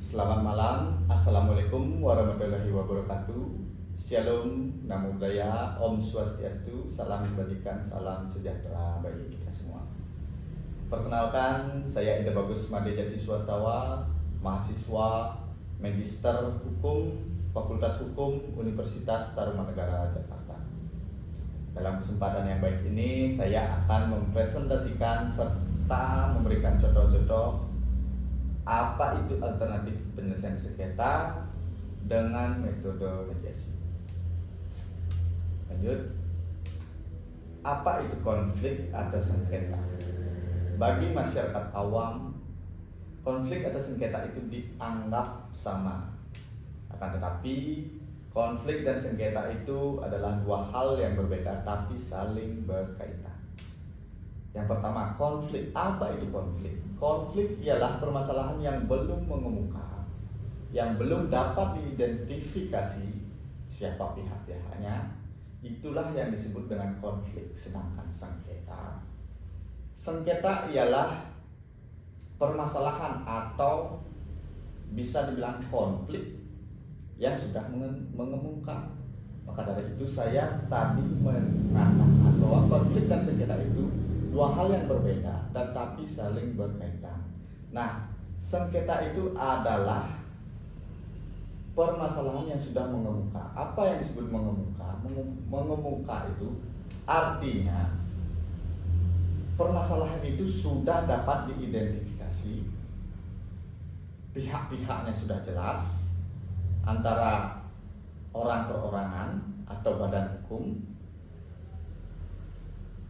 Selamat malam, Assalamualaikum warahmatullahi wabarakatuh. Shalom, Namo Buddhaya, Om Swastiastu, salam kebajikan, salam sejahtera bagi kita semua. Perkenalkan, saya Ida Bagus Madejati Swastawa, mahasiswa Magister Hukum, Fakultas Hukum Universitas Tarumanegara, Jakarta. Dalam kesempatan yang baik ini, saya akan mempresentasikan serta memberikan contoh-contoh apa itu alternatif penyelesaian sengketa dengan metode mediasi. Lanjut. Apa itu konflik atau sengketa? Bagi masyarakat awam, konflik atau sengketa itu dianggap sama. Akan tetapi, konflik dan sengketa itu adalah dua hal yang berbeda tapi saling berkaitan. Yang pertama, konflik. Apa itu konflik? Konflik ialah permasalahan yang belum mengemuka, yang belum dapat diidentifikasi siapa pihak-pihaknya. Itulah yang disebut dengan konflik. Sedangkan sengketa ialah permasalahan atau bisa dibilang konflik yang sudah mengemuka. Maka dari itu saya tadi mengatakan bahwa konflik dan sengketa itu dua hal yang berbeda tetapi saling berkaitan. Nah, sengketa itu adalah permasalahan yang sudah mengemuka. Apa yang disebut mengemuka? Mengemuka itu artinya permasalahan itu sudah dapat diidentifikasi, pihak-pihaknya sudah jelas, antara orang perorangan atau badan hukum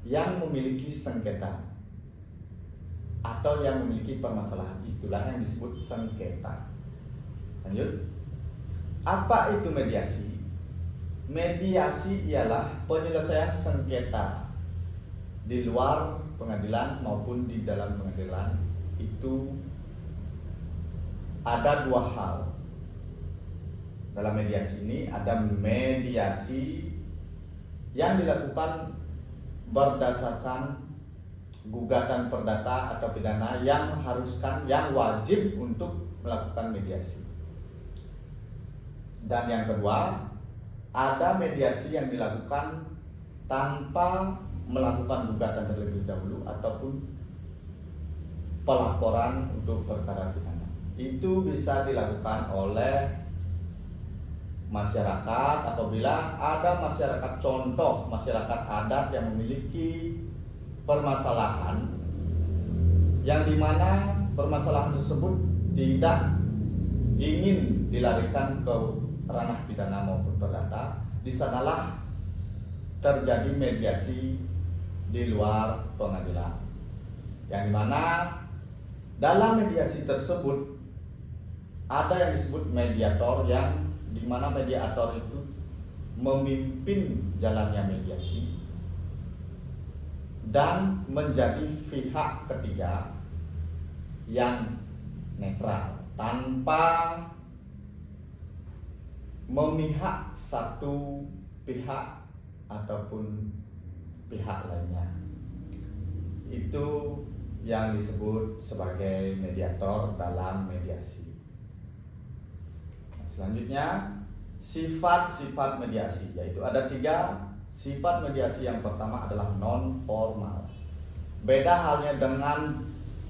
yang memiliki sengketa atau yang memiliki permasalahan. Itulah yang disebut sengketa. Lanjut. Apa itu mediasi? Mediasi ialah penyelesaian sengketa di luar pengadilan maupun di dalam pengadilan. Itu ada dua hal. Dalam mediasi ini ada mediasi yang dilakukan berdasarkan gugatan perdata atau pidana yang wajib untuk melakukan mediasi. Dan yang kedua, ada mediasi yang dilakukan tanpa melakukan gugatan terlebih dahulu ataupun pelaporan untuk perkara pidana. Itu bisa dilakukan oleh masyarakat apabila ada masyarakat, contoh masyarakat adat yang memiliki permasalahan yang dimana permasalahan tersebut tidak ingin dilarikan ke ranah pidana maupun perdata. Di sanalah terjadi mediasi di luar pengadilan, yang dimana dalam mediasi tersebut ada yang disebut mediator, yang di mana mediator itu memimpin jalannya mediasi dan menjadi pihak ketiga yang netral tanpa memihak satu pihak ataupun pihak lainnya. Itu yang disebut sebagai mediator dalam mediasi. Selanjutnya, sifat-sifat mediasi, yaitu ada 3 sifat mediasi. Yang pertama adalah non formal. Beda halnya dengan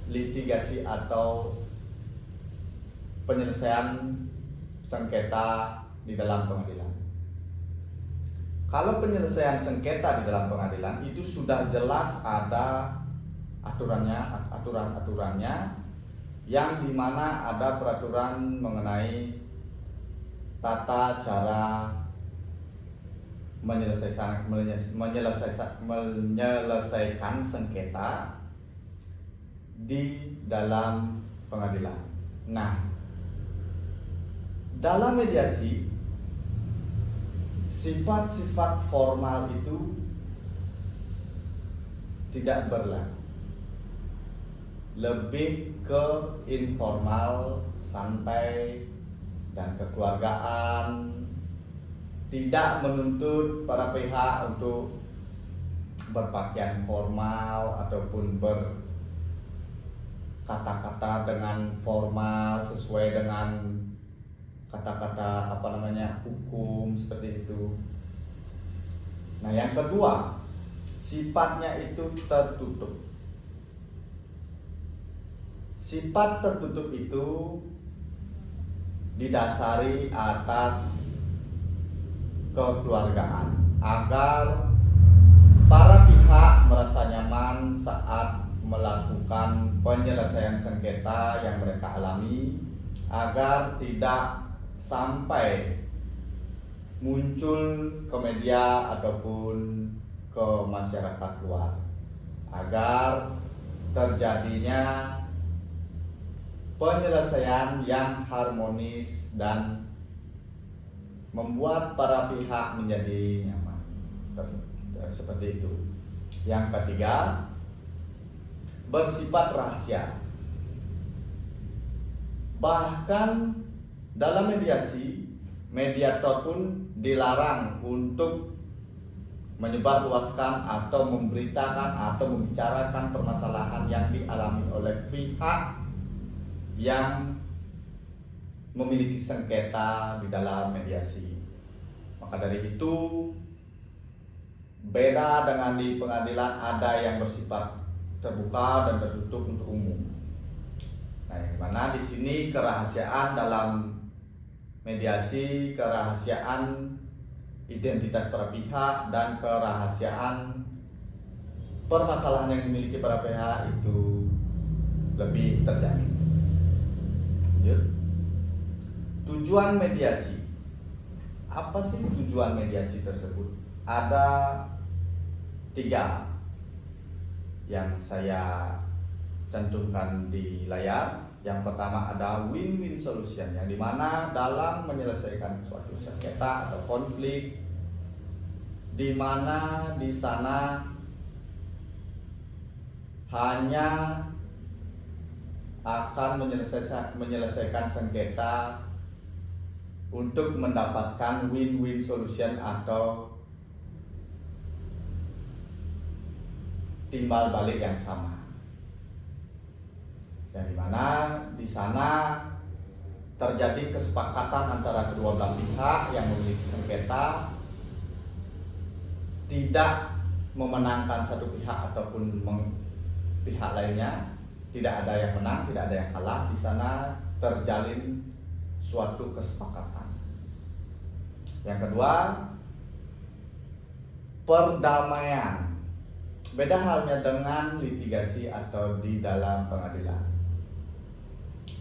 litigasi atau penyelesaian sengketa di dalam pengadilan. Kalau penyelesaian sengketa di dalam pengadilan itu sudah jelas ada aturan-aturannya, yang dimana ada peraturan mengenai tata cara menyelesaikan sengketa di dalam pengadilan. Nah, dalam mediasi, sifat-sifat formal itu tidak berlaku, lebih ke informal, santai, dan kekeluargaan. Tidak menuntut para pihak untuk berpakaian formal ataupun kata-kata dengan formal sesuai dengan kata-kata hukum seperti itu. Nah, yang kedua, sifatnya itu tertutup. Sifat tertutup itu didasari atas kekeluargaan agar para pihak merasa nyaman saat melakukan penyelesaian sengketa yang mereka alami, agar tidak sampai muncul ke media ataupun ke masyarakat luar, agar terjadinya penyelesaian yang harmonis dan membuat para pihak menjadi nyaman. Seperti itu. Yang ketiga, bersifat rahasia. Bahkan dalam mediasi, mediator pun dilarang untuk menyebarluaskan atau memberitakan atau membicarakan permasalahan yang dialami oleh pihak yang memiliki sengketa di dalam mediasi. Maka dari itu, beda dengan di pengadilan, ada yang bersifat terbuka dan tertutup untuk umum. Nah, yang dimana di sini kerahasiaan dalam mediasi, kerahasiaan identitas para pihak, dan kerahasiaan permasalahan yang dimiliki para pihak itu lebih terjamin. Lanjut. Tujuan mediasi. Apa sih tujuan mediasi tersebut? Ada 3 yang saya cantumkan di layar. Yang pertama ada win-win solution, yang dimana dalam menyelesaikan suatu sengketa atau konflik, dimana di sana hanya akan menyelesaikan sengketa untuk mendapatkan win-win solution atau timbal balik yang sama. Yang dimana di sana terjadi kesepakatan antara kedua belah pihak yang memiliki sengketa, tidak memenangkan satu pihak ataupun pihak lainnya, tidak ada yang menang, tidak ada yang kalah. Di sana terjalin suatu kesepakatan. Yang kedua, perdamaian. Beda halnya dengan litigasi atau di dalam pengadilan.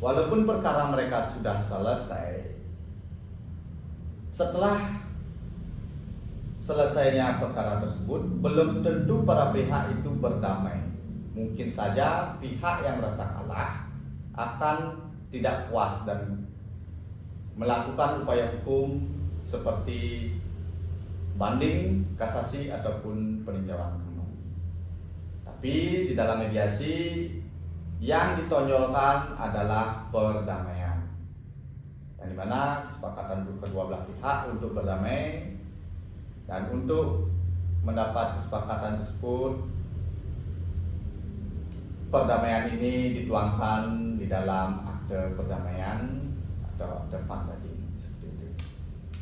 Walaupun perkara mereka sudah selesai, setelah selesainya perkara tersebut, belum tentu para pihak itu berdamai. Mungkin saja pihak yang merasa kalah akan tidak puas dan melakukan upaya hukum seperti banding, kasasi, ataupun peninjauan kembali. Tapi di dalam mediasi yang ditonjolkan adalah perdamaian, yang dimana kesepakatan kedua belah pihak untuk berdamai, dan untuk mendapat kesepakatan tersebut, perdamaian ini dituangkan di dalam akte perdamaian atau akte funding.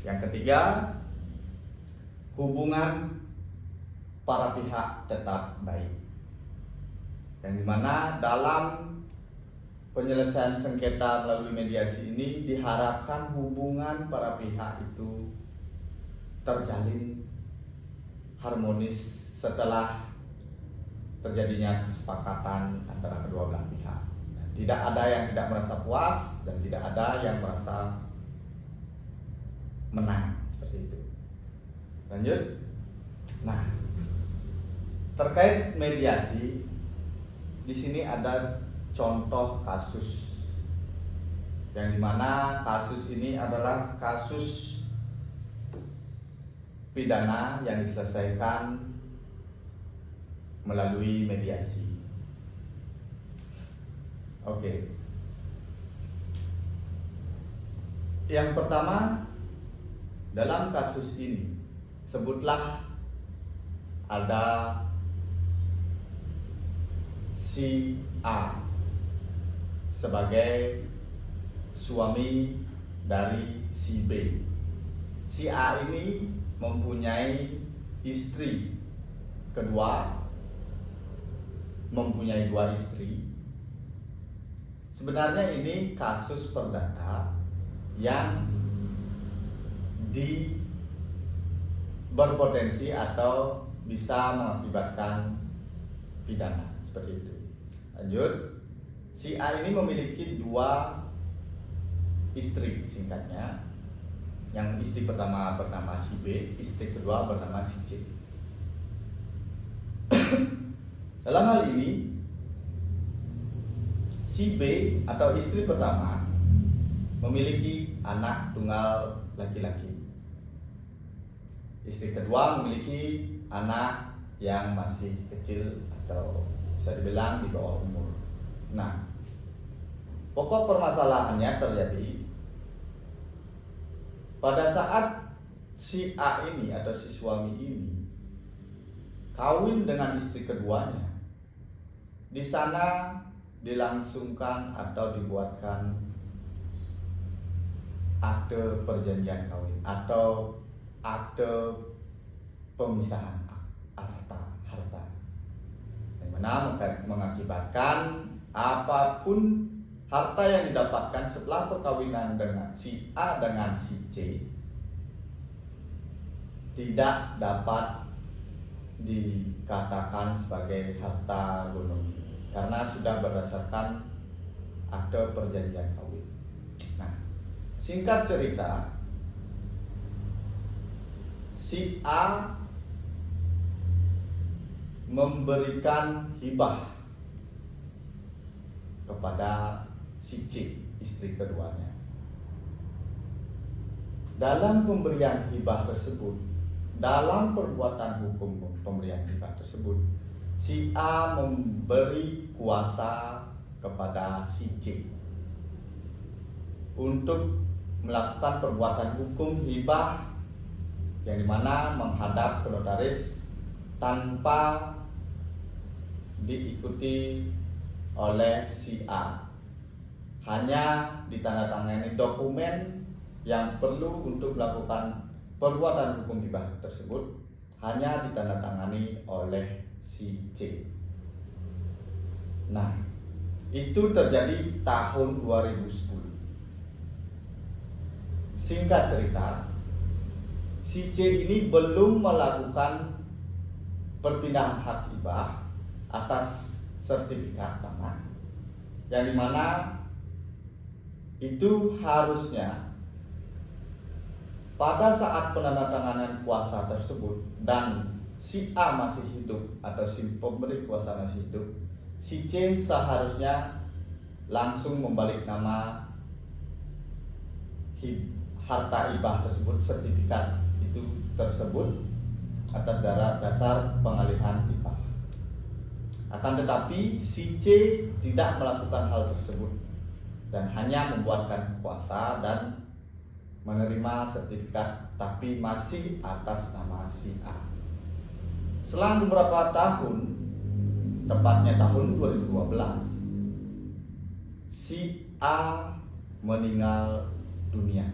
Yang ketiga, hubungan para pihak tetap baik, yang dimana dalam penyelesaian sengketa melalui mediasi ini diharapkan hubungan para pihak itu terjalin harmonis setelah terjadinya kesepakatan antara kedua belah pihak. Tidak ada yang tidak merasa puas dan tidak ada yang merasa menang, seperti itu. Lanjut. Nah, terkait mediasi, di sini ada contoh kasus, yang dimana kasus ini adalah kasus pidana yang diselesaikan melalui mediasi. Oke. Yang pertama, dalam kasus ini sebutlah ada si A sebagai suami dari si B. Si A ini mempunyai istri kedua, mempunyai 2 istri. Sebenarnya ini kasus perdata yang berpotensi atau bisa mengakibatkan pidana seperti itu. Lanjut, si A ini memiliki 2 istri, singkatnya. Yang istri pertama bernama si B, istri kedua bernama si C. Dalam hal ini, si B atau istri pertama memiliki anak tunggal laki-laki. Istri kedua memiliki anak yang masih kecil atau bisa dibilang di bawah umur. Nah, pokok permasalahannya terjadi pada saat si A ini atau si suami ini kawin dengan istri keduanya. Di sana dilangsungkan atau dibuatkan akte perjanjian kawin atau akte pemisahan harta, yang mana mengakibatkan apapun harta yang didapatkan setelah perkawinan dengan si A dengan si C tidak dapat dikatakan sebagai harta gonogini karena sudah berdasarkan akte perjanjian kawin. Nah, singkat cerita, si A memberikan hibah kepada si C, istri keduanya. Dalam pemberian hibah tersebut, dalam perbuatan hukum pemberian hibah tersebut, si A memberi kuasa kepada si C untuk melakukan perbuatan hukum hibah yang dimana menghadap ke notaris tanpa diikuti oleh si A. Hanya ditandatangani dokumen yang perlu untuk melakukan perbuatan hukum hibah tersebut hanya ditandatangani oleh si C. Nah, itu terjadi tahun 2010. Singkat cerita, si C ini belum melakukan perpindahan hak hibah atas sertifikat tanah, yang dimana itu harusnya pada saat penandatanganan kuasa tersebut dan si A masih hidup atau si pemberi kuasa masih hidup, si C seharusnya langsung membalik nama harta hibah tersebut, sertifikat itu tersebut atas dasar pengalihan hibah. Akan tetapi si C tidak melakukan hal tersebut dan hanya membuatkan kuasa dan menerima sertifikat, tapi masih atas nama si A. Selang beberapa tahun, tepatnya tahun 2012, si A meninggal dunia.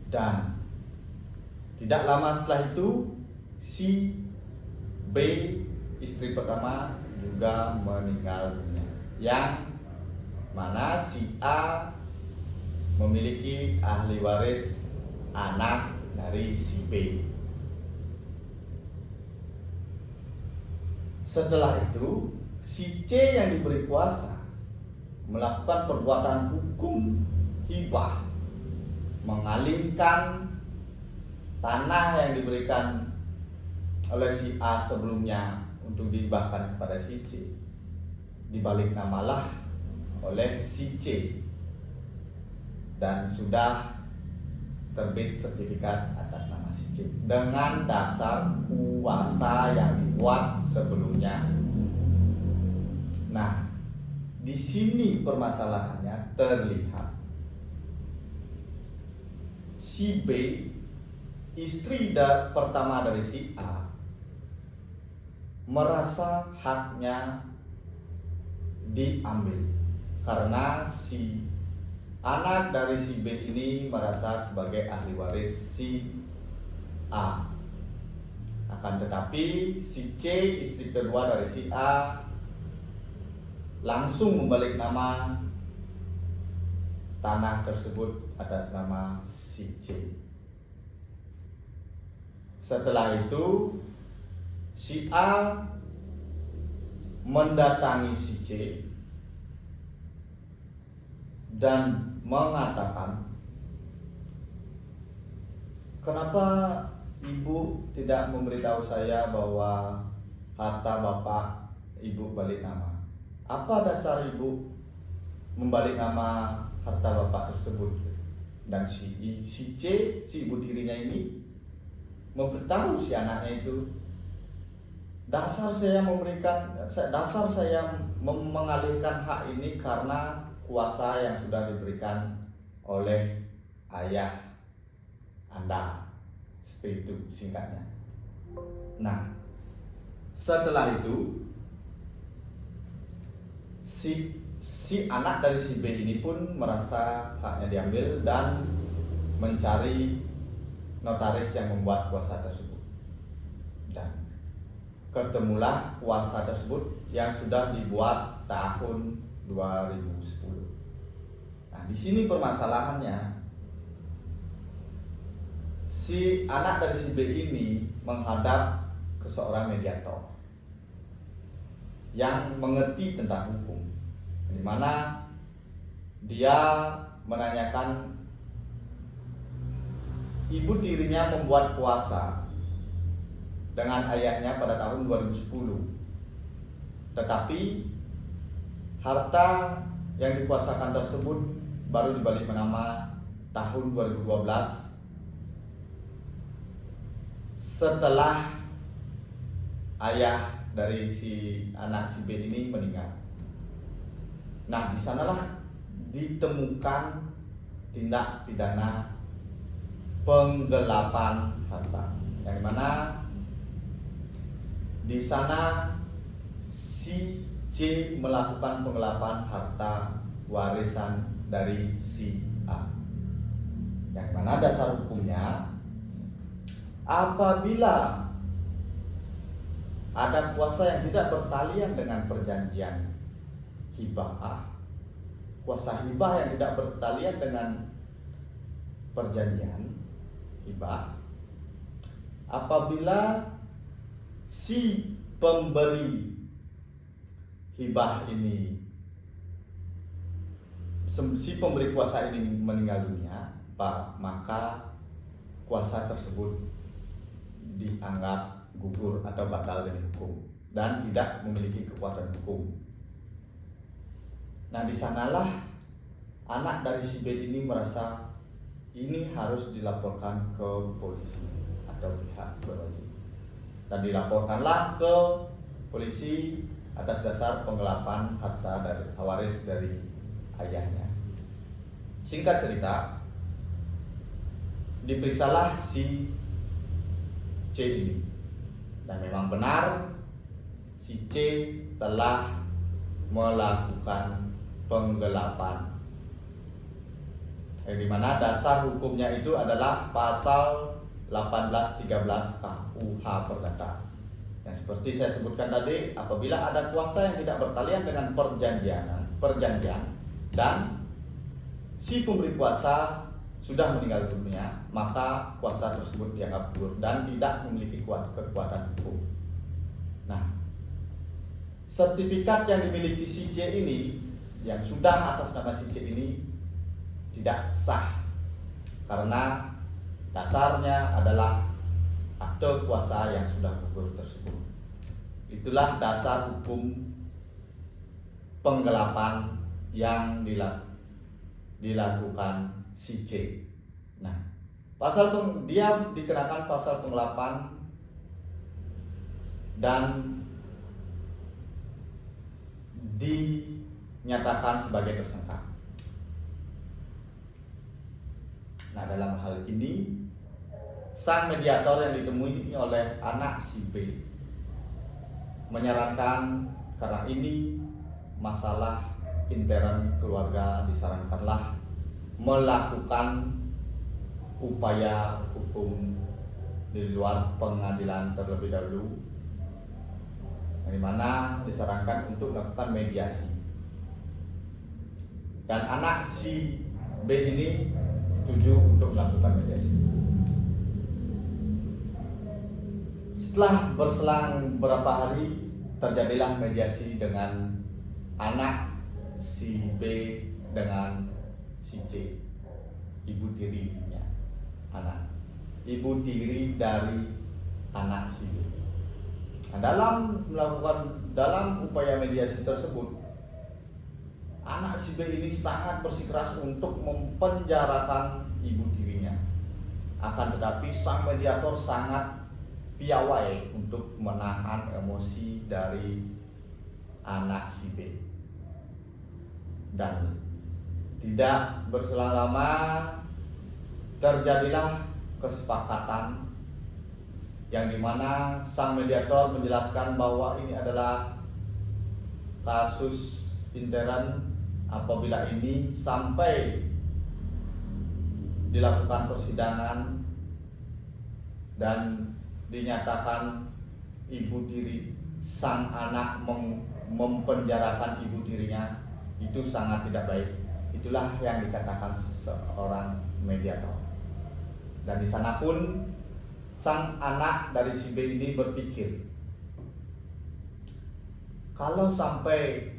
Dan tidak lama setelah itu, si B, istri pertama, juga meninggal dunia, yang mana si A memiliki ahli waris anak dari si B. Setelah itu, si C yang diberi kuasa melakukan perbuatan hukum hibah, mengalihkan tanah yang diberikan oleh si A sebelumnya untuk dihibahkan kepada si C, dibalik namalah oleh si C dan sudah terbit sertifikat atas nama si C dengan dasar kuasa yang dibuat sebelumnya. Nah, di sini permasalahannya terlihat. Si B, istri pertama dari si A, merasa haknya diambil karena si anak dari si B ini merasa sebagai ahli waris si A. Akan tetapi si C, istri kedua dari si A, langsung membalik nama tanah tersebut atas nama si C. Setelah itu si A mendatangi si C dan mengatakan, "Kenapa ibu tidak memberitahu saya bahwa harta bapak ibu balik nama? Apa dasar ibu membalik nama harta bapak tersebut?" Dan si C, si ibu tirinya ini memberitahu si anaknya itu, dasar saya mengalihkan hak ini karena kuasa yang sudah diberikan oleh ayah Anda. Seperti itu singkatnya. Nah, setelah itu si anak dari si B ini pun merasa haknya diambil dan mencari notaris yang membuat kuasa tersebut. Dan ketemulah kuasa tersebut yang sudah dibuat tahun 2010. Nah, di sini permasalahannya, si anak dari si B ini menghadap ke seorang mediator yang mengerti tentang hukum, di mana dia menanyakan ibu tirinya membuat kuasa dengan ayahnya pada tahun 2010, tetapi harta yang dikuasakan tersebut baru dibalik nama tahun 2012 setelah ayah dari si anak si B ini meninggal. Nah, di sanalah ditemukan tindak pidana penggelapan harta, yang mana di sana si C melakukan penggelapan harta warisan dari si A, yang mana dasar hukumnya, apabila ada kuasa yang tidak bertalian dengan perjanjian hibah, kuasa hibah yang tidak bertalian dengan perjanjian hibah, apabila si pemberi hibah ini, si pemberi kuasa ini meninggal dunia, maka kuasa tersebut dianggap gugur atau batal demi hukum dan tidak memiliki kekuatan hukum. Nah, di sanalah anak dari si B ini merasa ini harus dilaporkan ke polisi atau pihak berwajib, dan dilaporkanlah ke polisi atas dasar penggelapan harta dari waris dari ayahnya. Singkat cerita, diperiksalah si C ini, dan memang benar si C telah melakukan penggelapan, di mana dasar hukumnya itu adalah pasal 1813 KUH Perdata. Yang seperti saya sebutkan tadi, apabila ada kuasa yang tidak bertalian dengan perjanjian dan si pemberi kuasa sudah meninggal dunia, maka kuasa tersebut dianggap gugur dan tidak memiliki kekuatan hukum. Nah, sertifikat yang dimiliki si C ini, yang sudah atas nama si C ini, tidak sah karena dasarnya adalah akte kuasa yang sudah gugur tersebut. Itulah dasar hukum penggelapan yang dilakukan si C. Nah, dia dikenakan pasal penggelapan dan dinyatakan sebagai tersangka. Nah, dalam hal ini sang mediator yang ditemui oleh anak si B menyarankan karena ini masalah intern keluarga, disarankanlah melakukan upaya hukum di luar pengadilan terlebih dahulu, di mana disarankan untuk melakukan mediasi. Dan anak si B ini setuju untuk melakukan mediasi. Setelah berselang beberapa hari, terjadilah mediasi dengan anak si B dengan si C, ibu tirinya anak, ibu tiri dari anak si B. Nah, dalam upaya mediasi tersebut, anak si B ini sangat bersikeras untuk mempenjarakan ibu tirinya. Akan tetapi sang mediator sangat piawai untuk menahan emosi dari anak si B. Dan tidak berselang lama terjadilah kesepakatan yang dimana sang mediator menjelaskan bahwa ini adalah kasus intern. Apabila ini sampai dilakukan persidangan dan dinyatakan ibu tiri sang anak mempenjarakan ibu tirinya, itu sangat tidak baik. Itulah yang dikatakan seorang mediator. Dan di sana pun sang anak dari si B ini berpikir, kalau sampai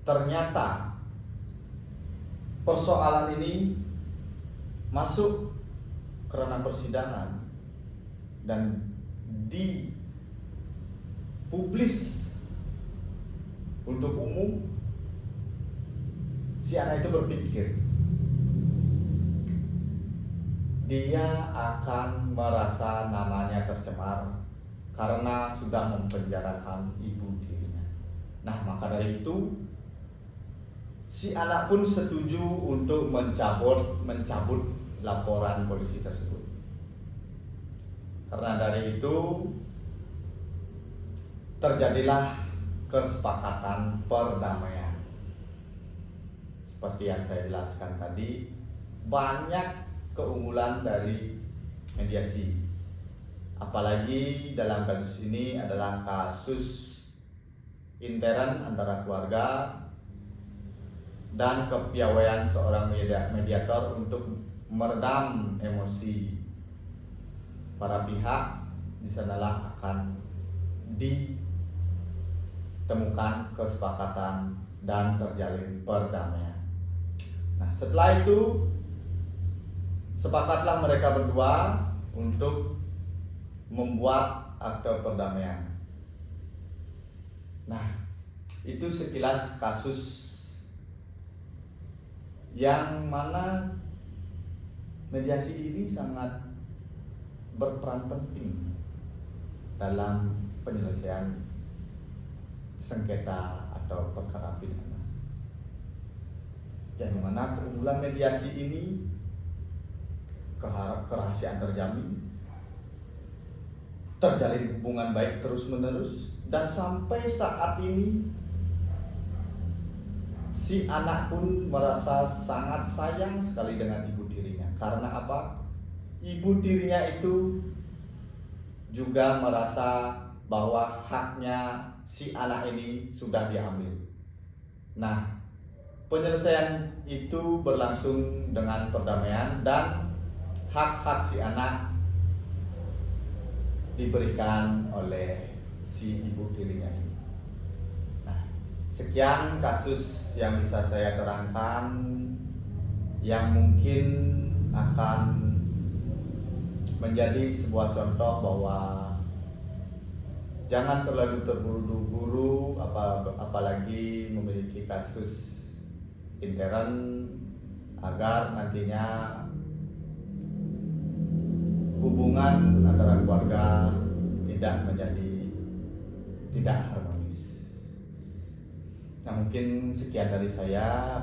ternyata persoalan ini masuk ke ranah persidangan dan dipublis untuk umum, si anak itu berpikir dia akan merasa namanya tercemar karena sudah mempenjarakan ibu tirinya. Nah, maka dari itu si anak pun setuju untuk mencabut laporan polisi tersebut. Karena dari itu terjadilah kesepakatan perdamaian. Seperti yang saya jelaskan tadi, banyak keunggulan dari mediasi. Apalagi dalam kasus ini adalah kasus intern antara keluarga dan kepiawaian seorang mediator untuk meredam emosi para pihak. Di sanalah akan ditemukan kesepakatan dan terjalin perdamaian. Nah, setelah itu sepakatlah mereka berdua untuk membuat akte perdamaian. Nah, itu sekilas kasus yang mana mediasi ini sangat berperan penting dalam penyelesaian sengketa atau perkara pidana. Yang mana keunggulan mediasi ini, kerahasiaan terjamin, terjalin hubungan baik terus-menerus, dan sampai saat ini si anak pun merasa sangat sayang sekali dengan ibu tirinya. Karena apa? Ibu tirinya itu juga merasa bahwa haknya si anak ini sudah diambil. Nah, penyelesaian itu berlangsung dengan perdamaian dan hak-hak si anak diberikan oleh si ibu tirinya ini. Nah, sekian kasus yang bisa saya terangkan, yang mungkin akan menjadi sebuah contoh bahwa jangan terlalu terburu-buru, apalagi memiliki kasus intern, agar nantinya hubungan antara keluarga tidak harmonis. Nah, mungkin sekian dari saya.